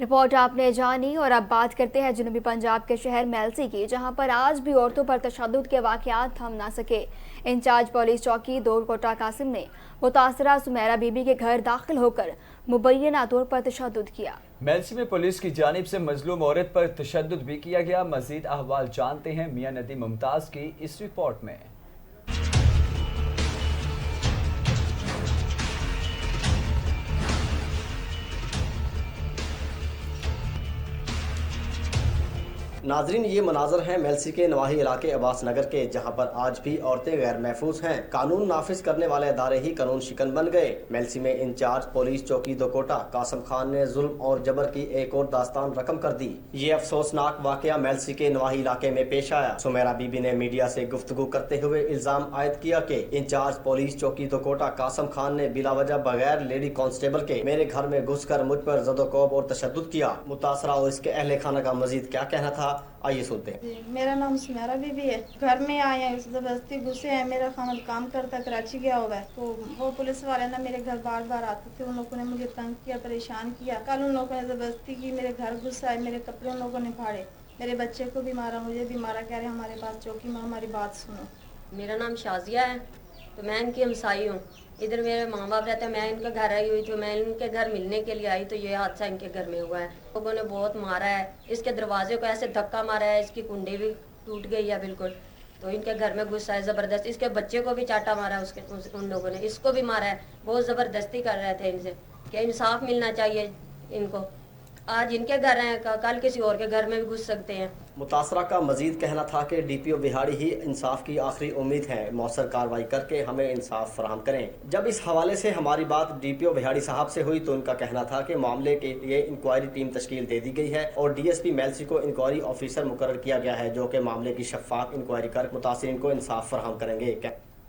Report آپ نے جانی اور اب بات کرتے ہیں جنوبی پنجاب کے شہر میلسی کی، جہاں پر آج بھی عورتوں پر تشدد کے واقعات تھم نہ سکے۔ انچارج پولیس چوکی دور کوٹا قاسم نے متاثرہ سمیرہ بی بی کے گھر داخل ہو کر مبینہ طور پر تشدد کیا۔ میلسی میں پولیس کی جانب سے مظلوم عورت پر تشدد بھی کیا گیا۔ مزید احوال جانتے ہیں میاں ندیم ممتاز کی اس رپورٹ میں۔ ناظرین، یہ مناظر ہیں میلسی کے نواحی علاقے عباس نگر کے، جہاں پر آج بھی عورتیں غیر محفوظ ہیں۔ قانون نافذ کرنے والے ادارے ہی قانون شکن بن گئے۔ میلسی میں انچارج پولیس چوکی دوکوٹا قاسم خان نے ظلم اور جبر کی ایک اور داستان رقم کر دی۔ یہ افسوسناک واقعہ میلسی کے نواحی علاقے میں پیش آیا۔ سمیرہ بی بی نے میڈیا سے گفتگو کرتے ہوئے الزام عائد کیا کہ انچارج پولیس چوکی دوکوٹا قاسم خان نے بلا وجہ بغیر لیڈی کانسٹیبل کے میرے گھر میں گھس کر مجھ پر زد و کوب اور تشدد کیا۔ متاثرہ اور اس کے اہل خانہ کا مزید کیا کہنا تھا، آئیے سنتے ہیں۔ میرا نام سمیرہ بی بی ہے۔ گھر میں آئے ہیں، زبردستی گھسے ہیں۔ میرا خامد کام کرتا ہے، کراچی گیا ہوا ہے، تو وہ پولیس والے نا میرے گھر بار بار آتے تھے۔ ان لوگوں نے مجھے تنگ کیا، پریشان کیا۔ کل ان لوگوں نے زبردستی کی، میرے گھر گھسا ہے، میرے کپڑے ان لوگوں نے پھاڑے، میرے بچے کو بھی مارا، مجھے بھی مارا۔ کہہ رہے ہمارے پاس چوکی میں ہماری بات سنو۔ میرا نام شازیہ ہے، تو میں ان کی ہمسائی ہوں۔ ادھر میرے ماں باپ رہتے ہیں، میں ان کے گھر آئی ہوئی تھی۔ میں ان کے گھر ملنے کے لیے آئی تو یہ حادثہ ان کے گھر میں ہوا ہے۔ لوگوں نے بہت مارا ہے، اس کے دروازے کو ایسے دھکا مارا ہے، اس کی کنڈی بھی ٹوٹ گئی ہے بالکل۔ تو ان کے گھر میں گھسا ہے زبردست، اس کے بچے کو بھی چاٹا مارا ہے، ان لوگوں نے اس کو بھی مارا ہے۔ بہت زبردستی کر رہے تھے ان سے کہ انصاف ملنا چاہیے ان کو۔ آج ان کے گھر ہیں، کل کسی اور کے گھر میں بھی گھس سکتے ہیں۔ متاثرہ کا مزید کہنا تھا کہ ڈی پی او بہاڑی ہی انصاف کی آخری امید ہے، مؤثر کارروائی کر کے ہمیں انصاف فراہم کریں۔ جب اس حوالے سے ہماری بات ڈی پی او بہاڑی صاحب سے ہوئی تو ان کا کہنا تھا کہ معاملے کے لیے انکوائری ٹیم تشکیل دے دی گئی ہے اور ڈی ایس پی میلسی کو انکوائری آفیسر مقرر کیا گیا ہے، جو کہ معاملے کی شفاف انکوائری کر متاثرین کو انصاف فراہم کریں گے۔